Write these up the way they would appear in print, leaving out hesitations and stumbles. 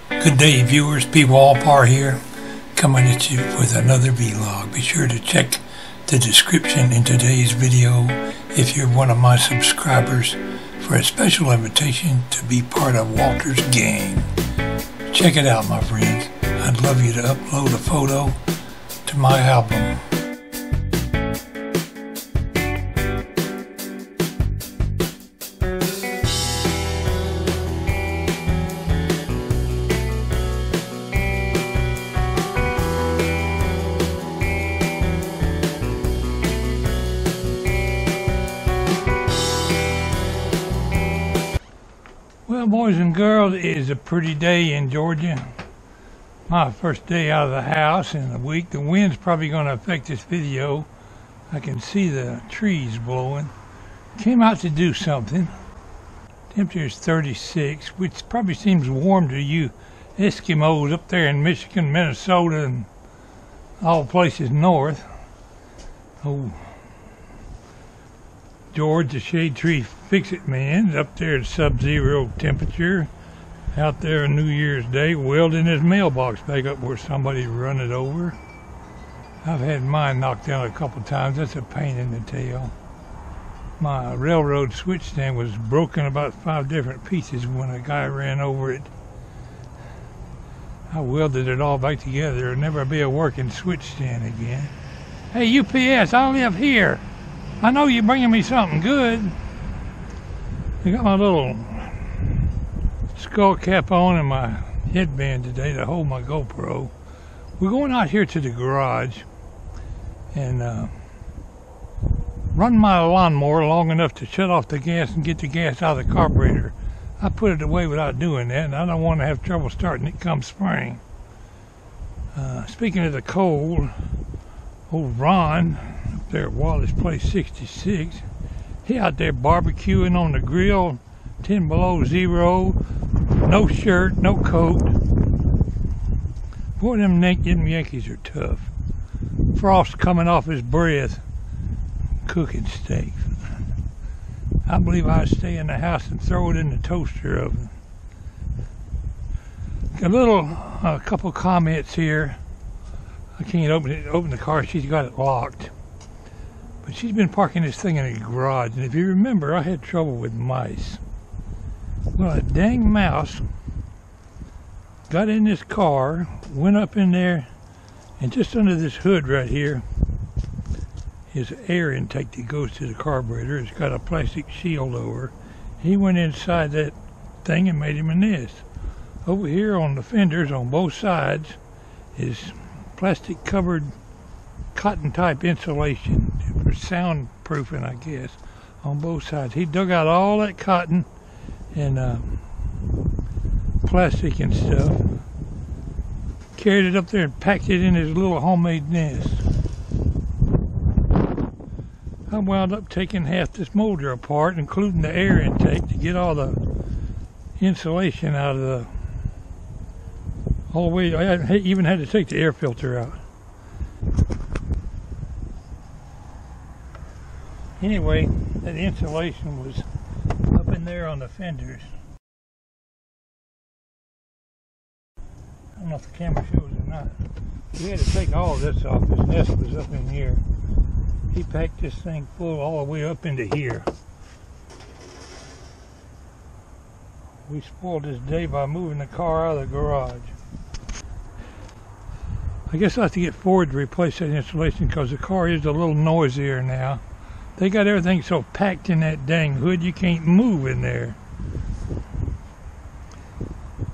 Good day, viewers. Pwalpar here, coming at you with another vlog. Be sure to check the description in today's video if you're one of my subscribers for a special invitation to be part of Walter's gang. Check it out, my friends. I'd love you to upload a photo to my album. Well, boys and girls, it is a pretty day in Georgia. My first day out of the house in a week. The wind's probably going to affect this video. I can see the trees blowing. Came out to do something. Temperature is 36, which probably seems warm to you Eskimos up there in Michigan, Minnesota, and all places north. Oh, George, the shade tree fix-it man, up there at sub-zero temperature, out there on New Year's Day, welding his mailbox back up where somebody run it over. I've had mine knocked down a couple times. That's a pain in the tail. My railroad switch stand was broken about 5 different pieces when a guy ran over it. I welded it all back together. There'll never be a working switch stand again. Hey, UPS, I live here. I know you're bringing me something good. I got my little skull cap on and my headband today to hold my GoPro. We're going out here to the garage and run my lawnmower long enough to shut off the gas and get the gas out of the carburetor. I put it away without doing that, and I don't want to have trouble starting it come spring. Speaking of the cold, old Ron up there at Wallace Place 66, he out there barbecuing on the grill, 10 below zero, no shirt, no coat. Boy, them Yankees are tough. Frost coming off his breath, cooking steak. I believe I'd stay in the house and throw it in the toaster oven. A couple comments here. I can't open the car. She's got it locked. But she's been parking this thing in the garage, and if you remember, I had trouble with mice. Well, a dang mouse got in this car, went up in there, and just under this hood right here is air intake that goes to the carburetor. It's got a plastic shield over. He went inside that thing and made him a nest. Over here on the fenders on both sides is plastic covered cotton type insulation for soundproofing, I guess, on both sides. He dug out all that cotton and plastic and stuff, carried it up there and packed it in his little homemade nest. I wound up taking half this molder apart, including the air intake, to get all the insulation out of the whole way. I even had to take the air filter out. Anyway, that insulation was up in there on the fenders. I don't know if the camera shows or not. We had to take all of this off. This nest was up in here. He packed this thing full all the way up into here. We spoiled this day by moving the car out of the garage. I guess I'll have to get Ford to replace that insulation because the car is a little noisier now. They got everything so packed in that dang hood you can't move in there.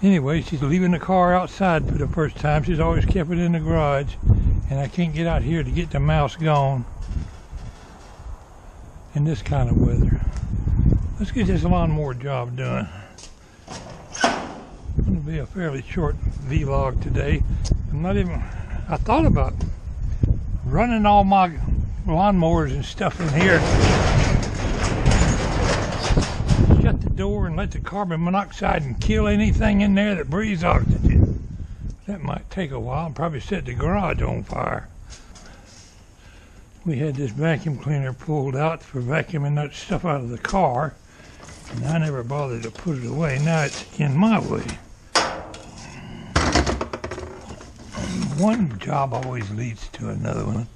Anyway, she's leaving the car outside for the first time. She's always kept it in the garage, and I can't get out here to get the mouse gone in this kind of weather. Let's get this lawnmower job done. It's going to be a fairly short vlog today. I thought about running all my lawnmowers and stuff in here. Shut the door and let the carbon monoxide and kill anything in there that breathes oxygen. That might take a while and probably set the garage on fire. We had this vacuum cleaner pulled out for vacuuming that stuff out of the car, and I never bothered to put it away. Now it's in my way. One job always leads to another one.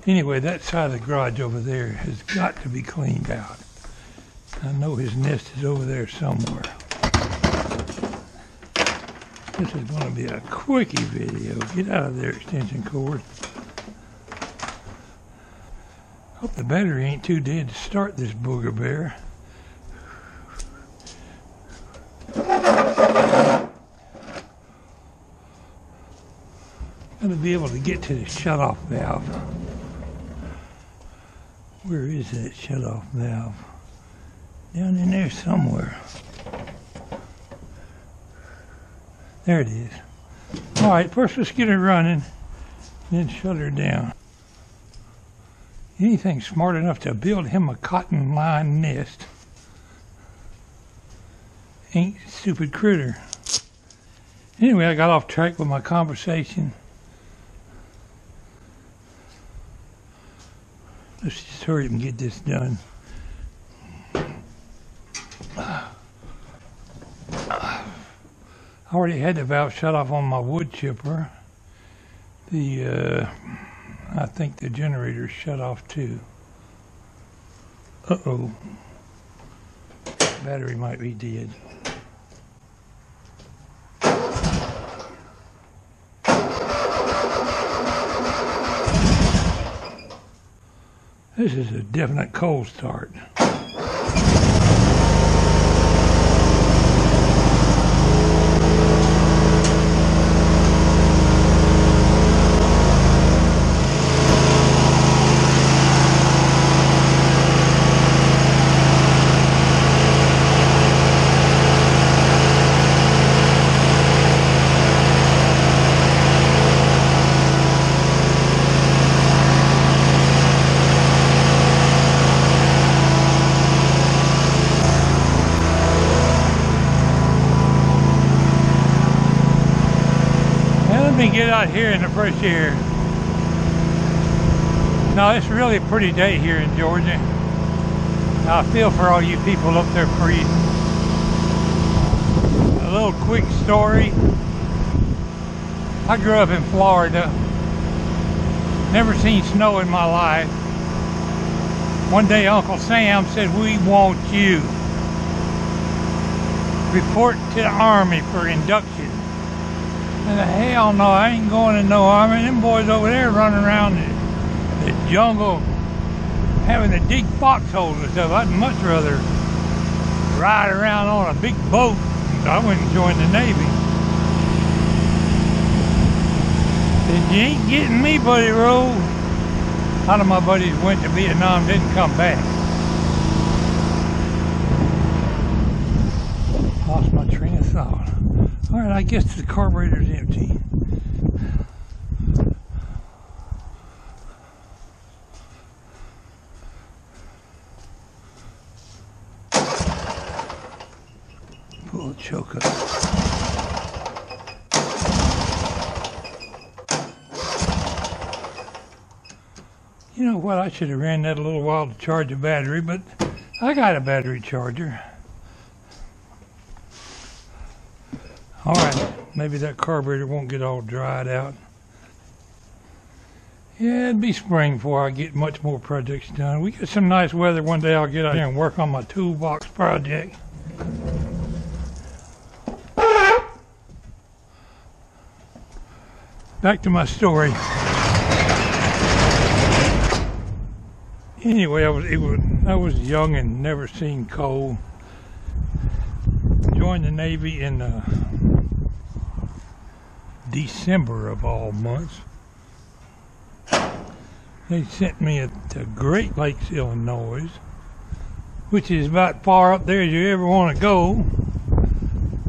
Anyway, that side of the garage over there has got to be cleaned out. I know his nest is over there somewhere. This is going to be a quickie video. Get out of there, extension cord. Hope the battery ain't too dead to start this booger bear. Gotta be able to get to the shut-off valve. Where is that shut-off valve? Down in there somewhere. There it is. Alright, first let's get her running, then shut her down. Anything smart enough to build him a cotton line nest ain't a stupid critter. Anyway, I got off track with my conversation. Let's just hurry up and get this done. I already had the valve shut off on my wood chipper. I think the generator's shut off too. Uh-oh. Battery might be dead. This is a definite cold start. Let me get out here in the fresh air. No, it's really a pretty day here in Georgia. Now, I feel for all you people up there freezing. A little quick story. I grew up in Florida. Never seen snow in my life. One day Uncle Sam said, "We want you. Report to the Army for induction." And hell no, I ain't going to no army. Them boys over there running around the jungle having to dig foxholes and stuff. I'd much rather ride around on a big boat. I wouldn't join the Navy. Said, "You ain't getting me, Buddy Rowe." A lot of my buddies went to Vietnam, didn't come back. Lost my train of thought. Alright, I guess the carburetor's empty. Pull the choke up. You know what, I should have ran that a little while to charge a battery, but I got a battery charger. Alright, maybe that carburetor won't get all dried out. Yeah, it'd be spring before I get much more projects done. We get some nice weather one day, I'll get out here and work on my toolbox project. Back to my story. Anyway, I was young and never seen coal. Joined the Navy in December of all months. They sent me to Great Lakes, Illinois, which is about far up there as you ever want to go.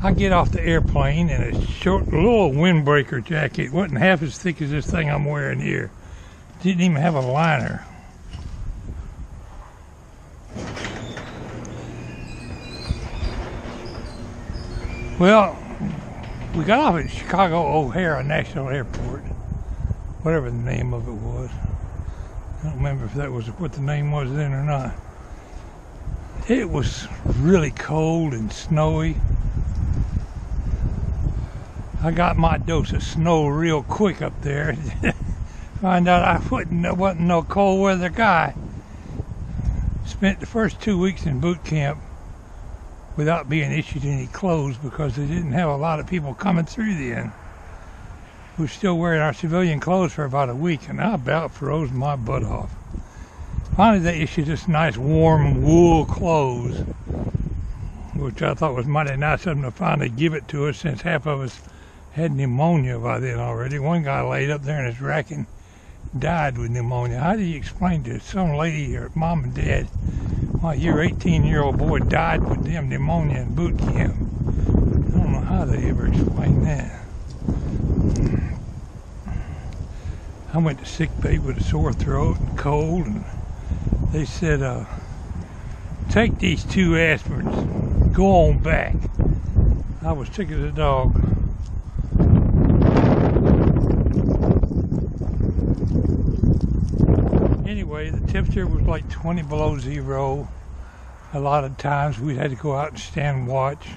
I get off the airplane in a short little windbreaker jacket. It wasn't half as thick as this thing I'm wearing here. Didn't even have a liner. Well, we got off at Chicago O'Hare National Airport, whatever the name of it was. I don't remember if that was what the name was then or not. It was really cold and snowy. I got my dose of snow real quick up there. Find out I wasn't no cold weather guy. Spent the first 2 weeks in boot camp without being issued any clothes because they didn't have a lot of people coming through then. We were still wearing our civilian clothes for about a week, and I about froze my butt off. Finally, they issued us nice warm wool clothes, which I thought was mighty nice of them to finally give it to us, since half of us had pneumonia by then already. One guy laid up there in his rack and died with pneumonia. How do you explain to some lady or mom and dad why your 18-year-old boy died with them pneumonia in boot camp? I don't know how they ever explain that. I went to sick bay with a sore throat and cold, and they said, take these 2 aspirins, go on back. I was sick as a dog. Anyway, the temperature was like 20 below zero. A lot of times we had to go out and stand watch.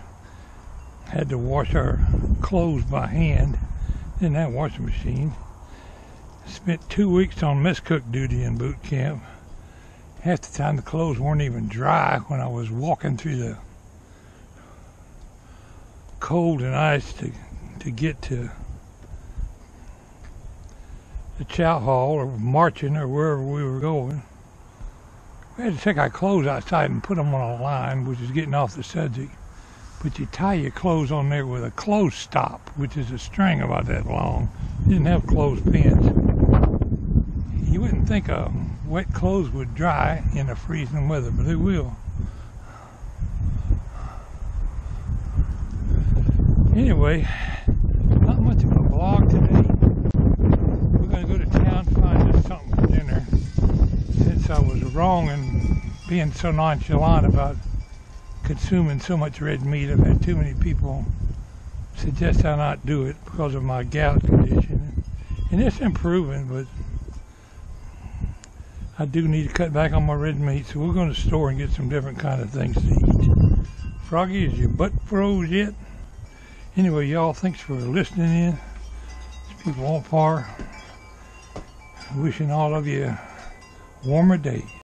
Had to wash our clothes by hand. Didn't have a washing machine. Spent 2 weeks on mess cook duty in boot camp. Half the time the clothes weren't even dry when I was walking through the cold and ice to get to the chow hall or marching or wherever we were going. We had to take our clothes outside and put them on a line, which is getting off the subject. But you tie your clothes on there with a clothes stop, which is a string about that long. You didn't have clothespins. You wouldn't think wet clothes would dry in a freezing weather, but they will. Anyway, not much of a vlog today. We're going to go to town, find us something for dinner. Since I was wrong in being so nonchalant about consuming so much red meat, I've had too many people suggest I not do it because of my gout condition. And it's improving, but I do need to cut back on my red meat, so we're going to the store and get some different kind of things to eat. Froggy, is your butt froze yet? Anyway, y'all, thanks for listening in. It's Parks Pwalpar. Wishing all of you warmer days.